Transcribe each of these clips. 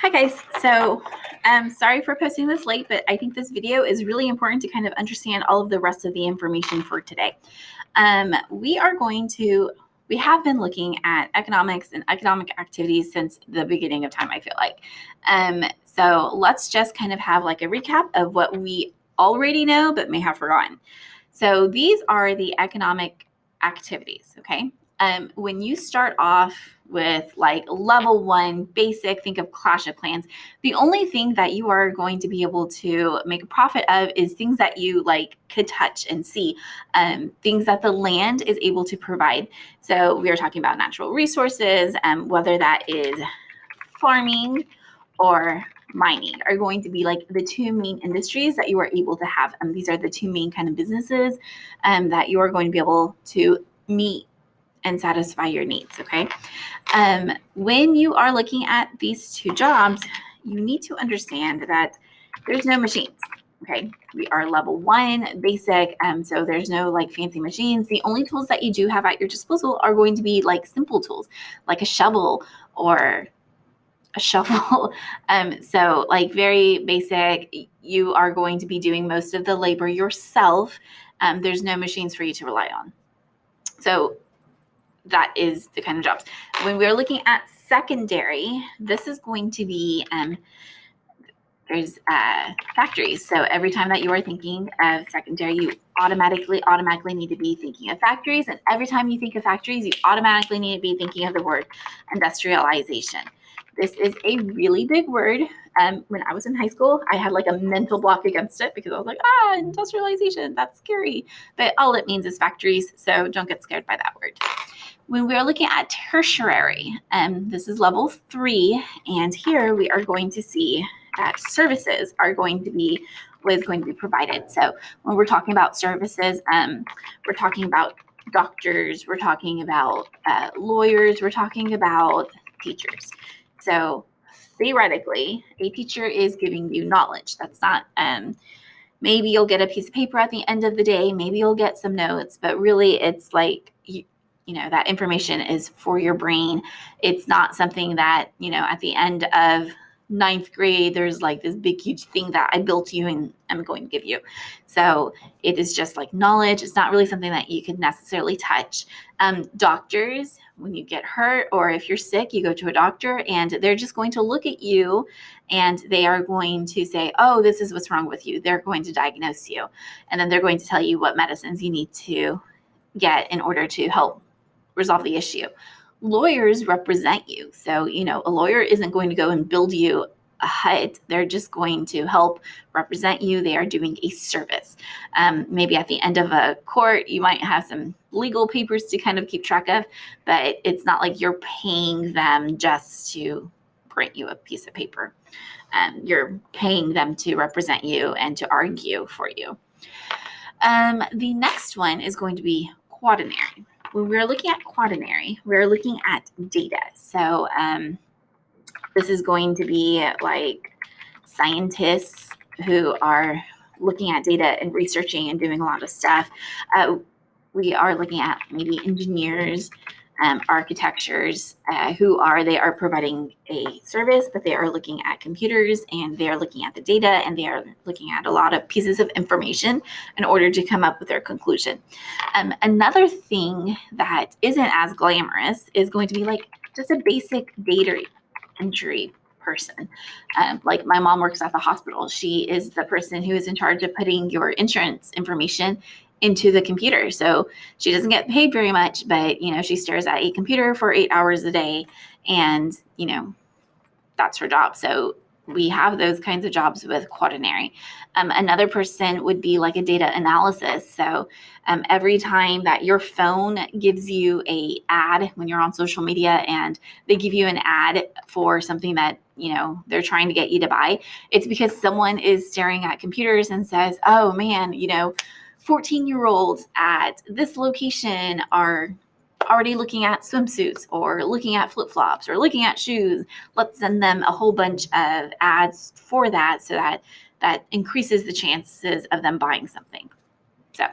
Hi guys, sorry for posting this late, but I think this video is really important to kind of understand all of the rest of the information for today. We have been looking at economics and economic activities since the beginning of time, I feel like. So let's just kind of have like a recap of what we already know but may have forgotten. So these are the economic activities, okay? When you start off with like level 1 basic, think of Clash of Clans, the only thing that you are going to be able to make a profit of is things that you like could touch and see, things that the land is able to provide. So we are talking about natural resources, whether that is farming or mining are going to be like the two main industries that you are able to have. These are the two main kind of businesses that you are going to be able to meet and satisfy your needs, okay? When you are looking at these two jobs, you need to understand that there's no machines, okay? We are level 1 basic, so there's no like fancy machines. The only tools that you do have at your disposal are going to be like simple tools, like a shovel or a shovel. So like very basic, you are going to be doing most of the labor yourself. There's no machines for you to rely on. So that is the kind of jobs. When we're looking at secondary, this is going to be, there's factories. So every time that you are thinking of secondary, you automatically need to be thinking of factories. And every time you think of factories, you automatically need to be thinking of the word industrialization. This is a really big word. When I was in high school, I had like a mental block against it because I was like, industrialization, that's scary. But all it means is factories. So don't get scared by that word. When we're looking at tertiary, this is level 3, and here we are going to see that services are going to be what is going to be provided. So when we're talking about services, we're talking about doctors, we're talking about lawyers, we're talking about teachers. So theoretically, a teacher is giving you knowledge. That's not, maybe you'll get a piece of paper at the end of the day, maybe you'll get some notes, but really it's like, you know, that information is for your brain. It's not something that, you know, at the end of 9th grade, there's like this big, huge thing that I built you and I'm going to give you. So it is just like knowledge. It's not really something that you could necessarily touch. Doctors, when you get hurt or if you're sick, you go to a doctor and they're just going to look at you and they are going to say, oh, this is what's wrong with you. They're going to diagnose you. And then they're going to tell you what medicines you need to get in order to help resolve the issue. Lawyers represent you. So, you know, a lawyer isn't going to go and build you a hut. They're just going to help represent you. They are doing a service. Maybe at the end of a court, you might have some legal papers to kind of keep track of, but it's not like you're paying them just to print you a piece of paper. You're paying them to represent you and to argue for you. The next one is going to be quaternary. When we're looking at quaternary, we're looking at data. So this is going to be like scientists who are looking at data and researching and doing a lot of stuff. We are looking at maybe engineers, architectures, they are providing a service, but they are looking at computers and they are looking at the data and they are looking at a lot of pieces of information in order to come up with their conclusion. Another thing that isn't as glamorous is going to be like just a basic data entry person. Like my mom works at the hospital. She is the person who is in charge of putting your insurance information into the computer. So she doesn't get paid very much, but you know, she stares at a computer for 8 hours a day and you know, that's her job. So we have those kinds of jobs with quaternary. Another person would be like a data analysis. So every time that your phone gives you a ad when you're on social media and they give you an ad for something that, you know, they're trying to get you to buy, it's because someone is staring at computers and says, oh man, you know, 14-year-olds at this location are already looking at swimsuits or looking at flip-flops or looking at shoes. Let's send them a whole bunch of ads for that so that increases the chances of them buying something. So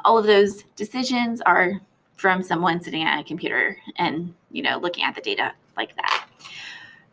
all of those decisions are from someone sitting at a computer and, you know, looking at the data like that.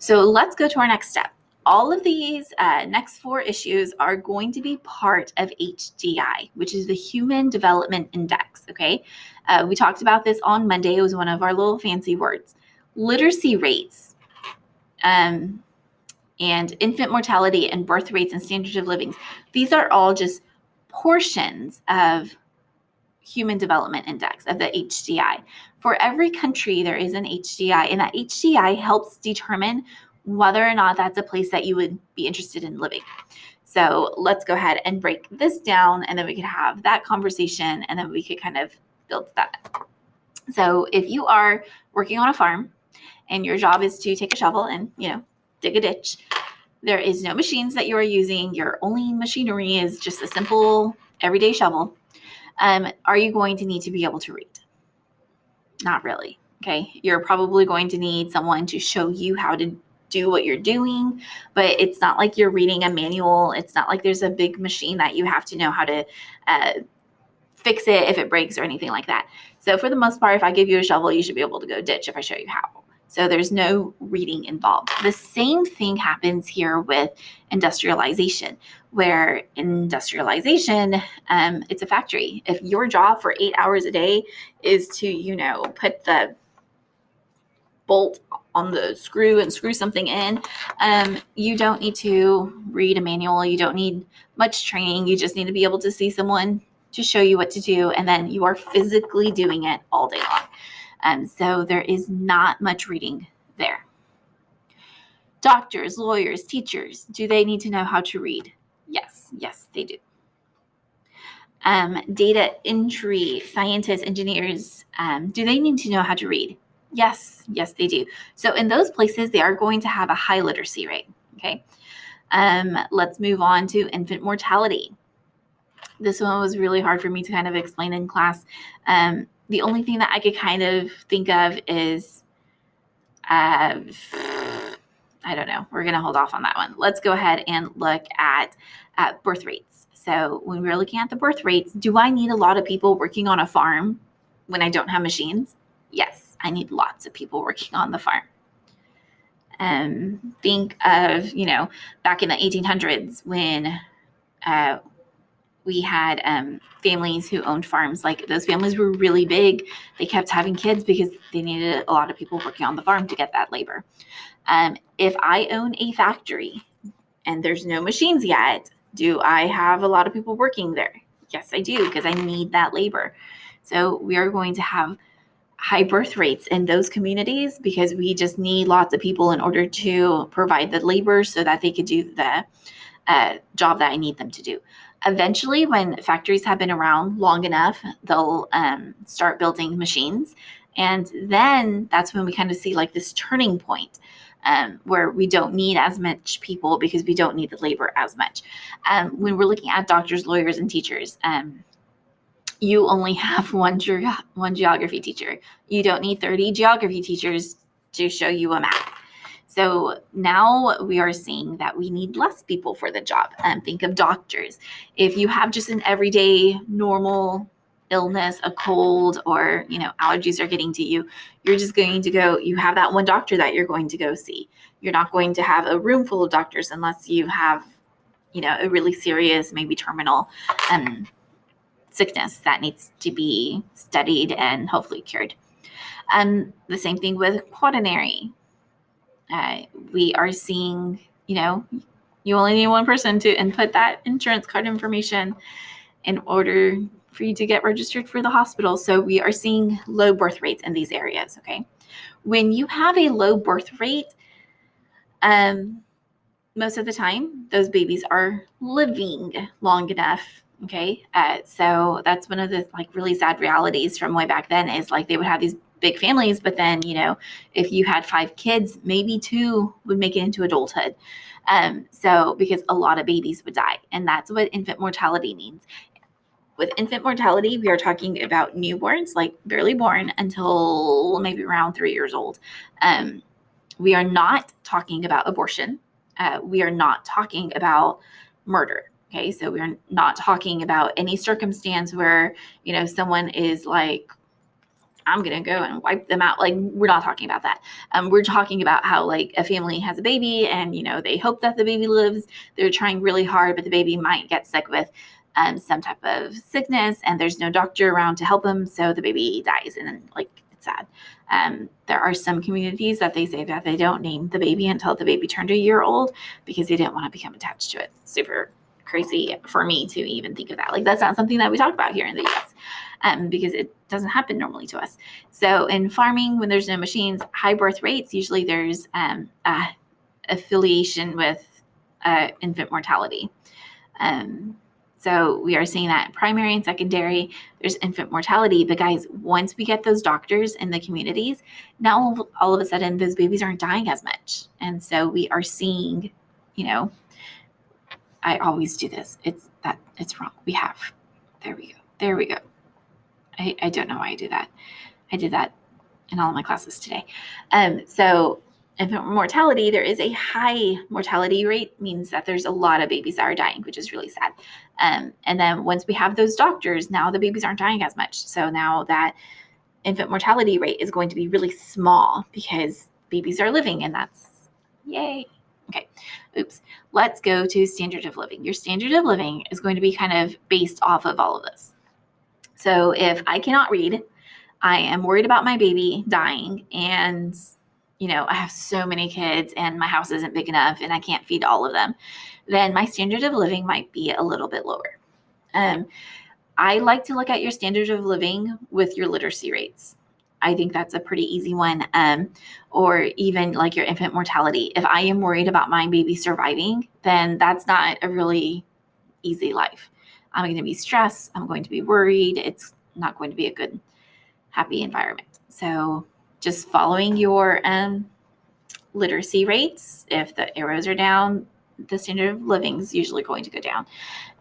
So let's go to our next step. All of these next 4 issues are going to be part of HDI, which is the Human Development Index, okay? We talked about this on Monday. It was one of our little fancy words. Literacy rates, and infant mortality and birth rates and standards of living. These are all just portions of Human Development Index, of the HDI. For every country, there is an HDI, and that HDI helps determine whether or not that's a place that you would be interested in living. So let's go ahead and break this down, and then we could have that conversation, and then we could kind of build that. So if you are working on a farm and your job is to take a shovel and, dig a ditch, there is no machines that you are using. Your only machinery is just a simple everyday shovel. Are you going to need to be able to read? Not really. Okay. You're probably going to need someone to show you how to do what you're doing, but it's not like you're reading a manual. It's not like there's a big machine that you have to know how to fix it if it breaks or anything like that. So for the most part, if I give you a shovel, you should be able to go ditch if I show you how. So there's no reading involved. The same thing happens here with industrialization, where industrialization, it's a factory. If your job for 8 hours a day is to, put the bolt on the screw and screw something in, you don't need to read a manual. You don't need much training. You just need to be able to see someone to show you what to do, and then you are physically doing it all day long. So there is not much reading there. Doctors, lawyers, teachers, do they need to know how to read? Yes, they do. Data entry, scientists, engineers, do they need to know how to read? Yes, they do. So in those places, they are going to have a high literacy rate, okay? Let's move on to infant mortality. This one was really hard for me to kind of explain in class. The only thing that I could kind of think of is, I don't know. We're going to hold off on that one. Let's go ahead and look at birth rates. So when we're looking at the birth rates, do I need a lot of people working on a farm when I don't have machines? Yes, I need lots of people working on the farm. Think of, back in the 1800s when we had families who owned farms. Like, those families were really big. They kept having kids because they needed a lot of people working on the farm to get that labor. If I own a factory and there's no machines yet, do I have a lot of people working there? Yes, I do, because I need that labor. So we are going to have high birth rates in those communities because we just need lots of people in order to provide the labor so that they could do the job that I need them to do. Eventually, when factories have been around long enough, they'll start building machines. And then that's when we kind of see like this turning point where we don't need as much people because we don't need the labor as much. When we're looking at doctors, lawyers, and teachers, you only have one geography teacher. You don't need 30 geography teachers to show you a map. So now we are seeing that we need less people for the job. Think of doctors. If you have just an everyday normal illness, a cold, or allergies are getting to you, you're just going to go, you have that one doctor that you're going to go see. You're not going to have a room full of doctors unless you have, a really serious, maybe terminal sickness that needs to be studied and hopefully cured. The same thing with quaternary. We are seeing, you only need one person to input that insurance card information in order for you to get registered for the hospital. So we are seeing low birth rates in these areas, okay? When you have a low birth rate, most of the time, those babies are living long enough, okay? So that's one of the really sad realities from way back then is they would have these big families, but then, if you had 5 kids, maybe 2 would make it into adulthood. So because a lot of babies would die, and that's what infant mortality means. With infant mortality, we are talking about newborns, barely born until maybe around 3 years old. We are not talking about abortion. We are not talking about murder. Okay, so we're not talking about any circumstance where, someone is I'm going to go and wipe them out. Like, we're not talking about that. We're talking about how, like, a family has a baby and, they hope that the baby lives. They're trying really hard, but the baby might get sick with some type of sickness and there's no doctor around to help them. So the baby dies and then, like, it's sad. There are some communities that they say that they don't name the baby until the baby turned a year old because they didn't want to become attached to it. Super crazy for me to even think of that. Like, that's not something that we talk about here in the US. Because it doesn't happen normally to us. So in farming, when there's no machines, high birth rates, usually there's affiliation with infant mortality. So we are seeing that primary and secondary, there's infant mortality. But guys, once we get those doctors in the communities, now all of a sudden those babies aren't dying as much. And so we are seeing, I always do this. It's wrong. There we go. I don't know why I do that. I did that in all of my classes today. So infant mortality, there is a high mortality rate, means that there's a lot of babies that are dying, which is really sad. And then once we have those doctors, now the babies aren't dying as much. So now that infant mortality rate is going to be really small because babies are living, and that's yay. Okay, oops. Let's go to standard of living. Your standard of living is going to be kind of based off of all of this. So if I cannot read, I am worried about my baby dying, and I have so many kids and my house isn't big enough and I can't feed all of them, then my standard of living might be a little bit lower. I like to look at your standard of living with your literacy rates. I think that's a pretty easy one. Or even like your infant mortality. If I am worried about my baby surviving, then that's not a really easy life. I'm going to be stressed. I'm going to be worried. It's not going to be a good, happy environment. So just following your literacy rates. If the arrows are down, the standard of living is usually going to go down.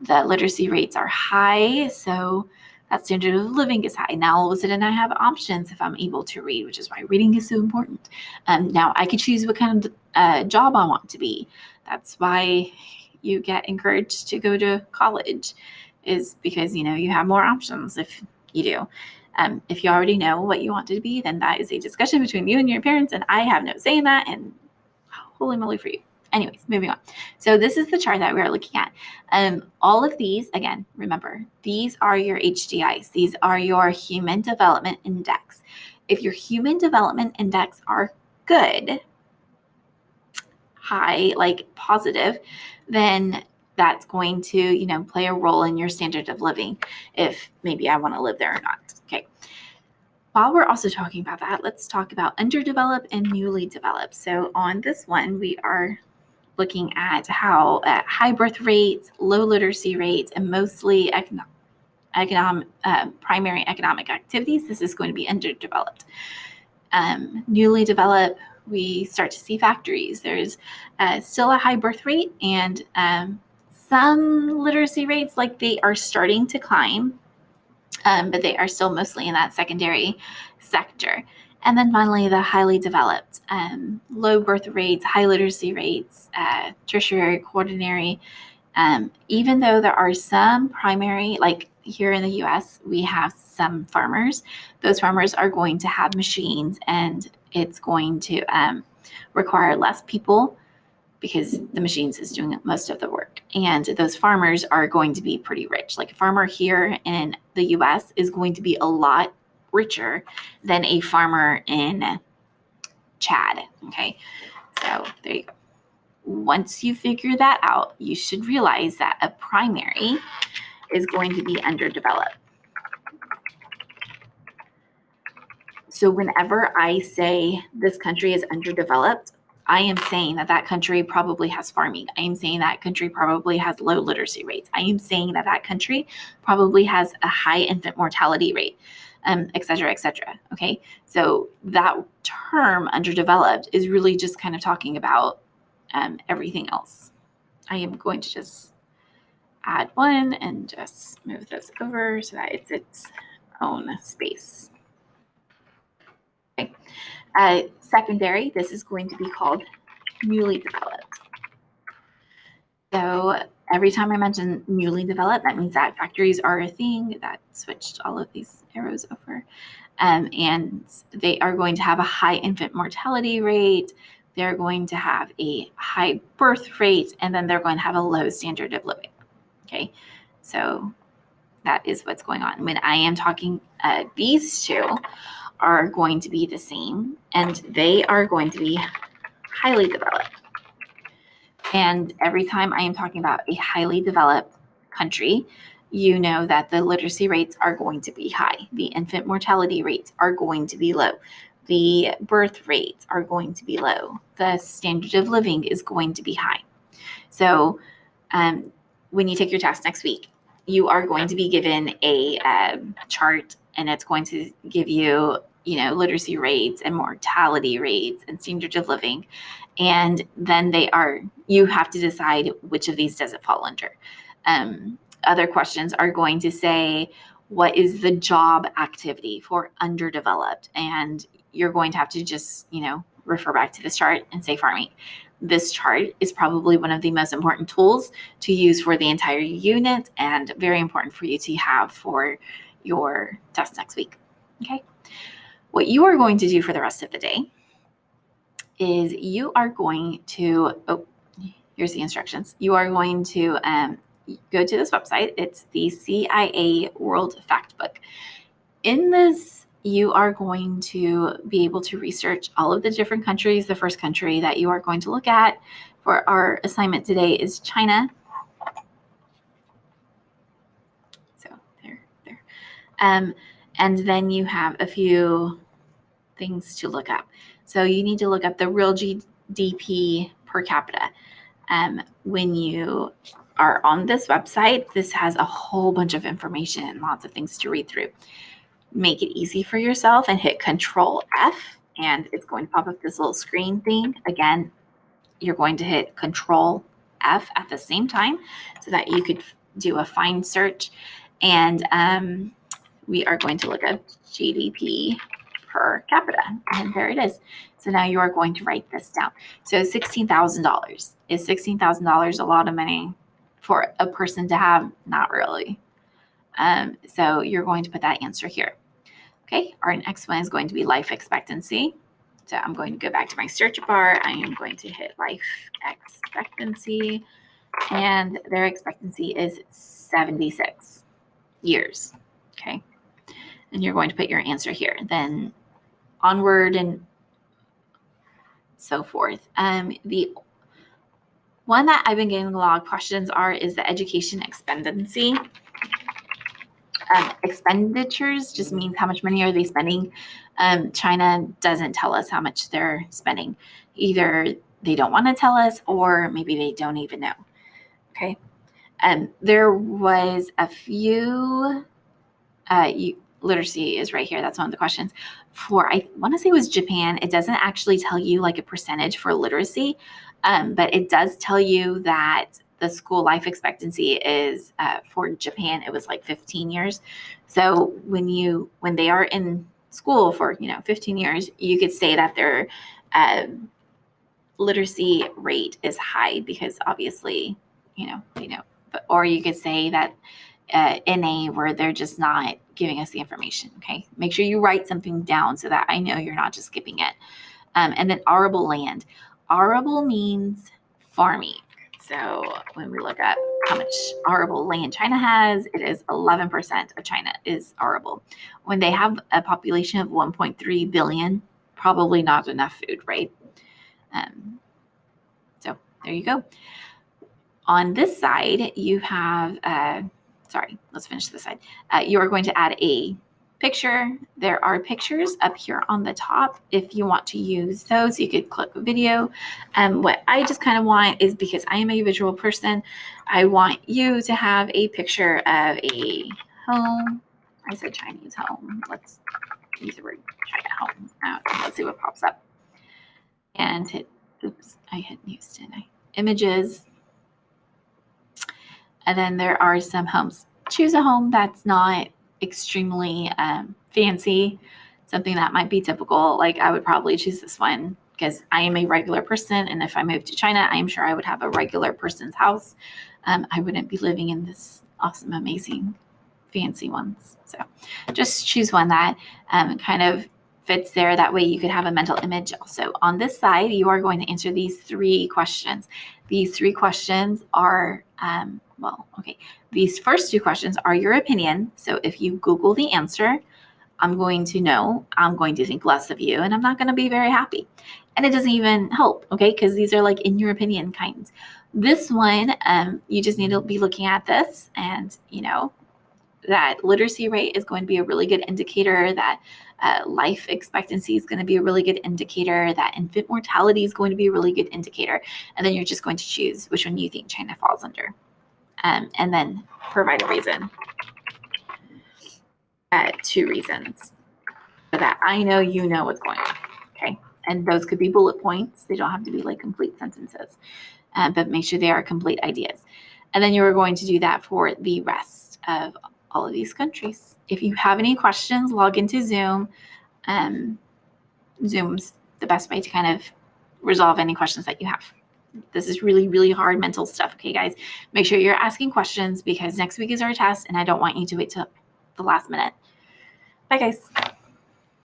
The literacy rates are high, so that standard of living is high. Now, all of a sudden, I have options if I'm able to read, which is why reading is so important. Now, I could choose what kind of job I want to be. That's why you get encouraged to go to college, is because, you have more options if you do. If you already know what you want to be, then that is a discussion between you and your parents, and I have no say in that, and holy moly for you. Anyways, moving on. So this is the chart that we are looking at. All of these, again, remember, these are your HDIs. These are your Human Development Index. If your Human Development Index are good, high, like positive, then that's going to, play a role in your standard of living if maybe I want to live there or not. Okay. While we're also talking about that, let's talk about underdeveloped and newly developed. So on this one, we are looking at how high birth rates, low literacy rates, and mostly primary economic activities, this is going to be underdeveloped. Newly developed, we start to see factories. There's still a high birth rate and some literacy rates, like they are starting to climb, but they are still mostly in that secondary sector. And then finally, the highly developed, low birth rates, high literacy rates, tertiary, quaternary. Even though there are some primary, like here in the US, we have some farmers. Those farmers are going to have machines, and it's going to require less people because the machines is doing most of the work. And those farmers are going to be pretty rich. Like a farmer here in the US is going to be a lot richer than a farmer in Chad. Okay, so there you go. Once you figure that out, you should realize that a primary is going to be underdeveloped. So whenever I say this country is underdeveloped, I am saying that that country probably has farming. I am saying that country probably has low literacy rates. I am saying that that country probably has a high infant mortality rate, et cetera, et cetera. Okay, so that term underdeveloped is really just kind of talking about everything else. I am going to just add one and just move this over so that it's its own space. Okay. Secondary, this is going to be called newly developed. So every time I mention newly developed, that means that factories are a thing. That switched all of these arrows over. and they are going to have a high infant mortality rate. They're going to have a high birth rate, and then they're going to have a low standard of living. Okay, so that is what's going on. When I am talking, these two are going to be the same, and they are going to be highly developed. And every time I am talking about a highly developed country, you know that the literacy rates are going to be high. The infant mortality rates are going to be low. The birth rates are going to be low. The standard of living is going to be high. So when you take your test next week, you are going to be given a chart, and it's going to give you, literacy rates and mortality rates and standard of living. And then you have to decide which of these does it fall under. Other questions are going to say, what is the job activity for underdeveloped? And you're going to have to just, refer back to this chart and say farming. This chart is probably one of the most important tools to use for the entire unit, and very important for you to have for your test next week. Okay. What you are going to do for the rest of the day is you are going to, here's the instructions. You are going to go to this website. It's the CIA World Factbook. In this, you are going to be able to research all of the different countries. The first country that you are going to look at for our assignment today is China. So there. And then you have a few things to look up. So you need to look up the real GDP per capita. When you are on this website, this has a whole bunch of information and lots of things to read through. Make it easy for yourself and hit Control F, and it's going to pop up this little screen thing. Again, you're going to hit Control F at the same time so that you could do a find search. And we are going to look up GDP per capita, and there it is. So now you are going to write this down. So $16,000. Is $16,000 a lot of money for a person to have? Not really. So you're going to put that answer here. Okay, our next one is going to be life expectancy. So I'm going to go back to my search bar. I am going to hit life expectancy, and their expectancy is 76 years. Okay, and you're going to put your answer here. Then onward and so forth. The one that I've been getting a lot of questions is the education expectancy. Expenditures just means how much money are they spending. China doesn't tell us how much they're spending. Either they don't want to tell us, or maybe they don't even know. Okay. There was a few, literacy is right here. That's one of the questions. I want to say it was Japan. It doesn't actually tell you like a percentage for literacy, but it does tell you that the school life expectancy is, for Japan, it was like 15 years. So when they are in school for 15 years, you could say that their literacy rate is high, because obviously or you could say that NA, where they're just not giving us the information. Okay, make sure you write something down so that I know you're not just skipping it. And then arable land. Arable means farming. So when we look at how much arable land China has, it is 11% of China is arable. When they have a population of 1.3 billion, probably not enough food, right? So there you go. On this side, you have, let's finish this side. You are going to add a picture. There are pictures up here on the top. If you want to use those, you could click video. What I just kind of want is, because I am a visual person, I want you to have a picture of a home. I said Chinese home. Let's use the word China home. Let's see what pops up. And I hit news, didn't I? Images. And then there are some homes. Choose a home that's not extremely fancy, something that might be typical. Like I would probably choose this one because I am a regular person, and if I moved to China, I am sure I would have a regular person's house. I wouldn't be living in this awesome, amazing fancy ones. So just choose one that kind of fits there. That way you could have a mental image also. On this side, you are going to answer these 3 questions. These 3 questions are, these first 2 questions are your opinion. So if you Google the answer, I'm going to know, I'm going to think less of you, and I'm not going to be very happy. And it doesn't even help, okay? Because these are like in your opinion kinds. This one, you just need to be looking at this, and you know that literacy rate is going to be a really good indicator, that life expectancy is going to be a really good indicator, that infant mortality is going to be a really good indicator. And then you're just going to choose which one you think China falls under, and then provide a reason. 2 reasons so that I know you know what's going on, okay? And those could be bullet points. They don't have to be like complete sentences, but make sure they are complete ideas. And then you're going to do that for the rest of all of these countries. If you have any questions, log into Zoom. Zoom's the best way to kind of resolve any questions that you have. This is really, really hard mental stuff, okay, guys? Make sure you're asking questions because next week is our test, and I don't want you to wait till the last minute. Bye, guys.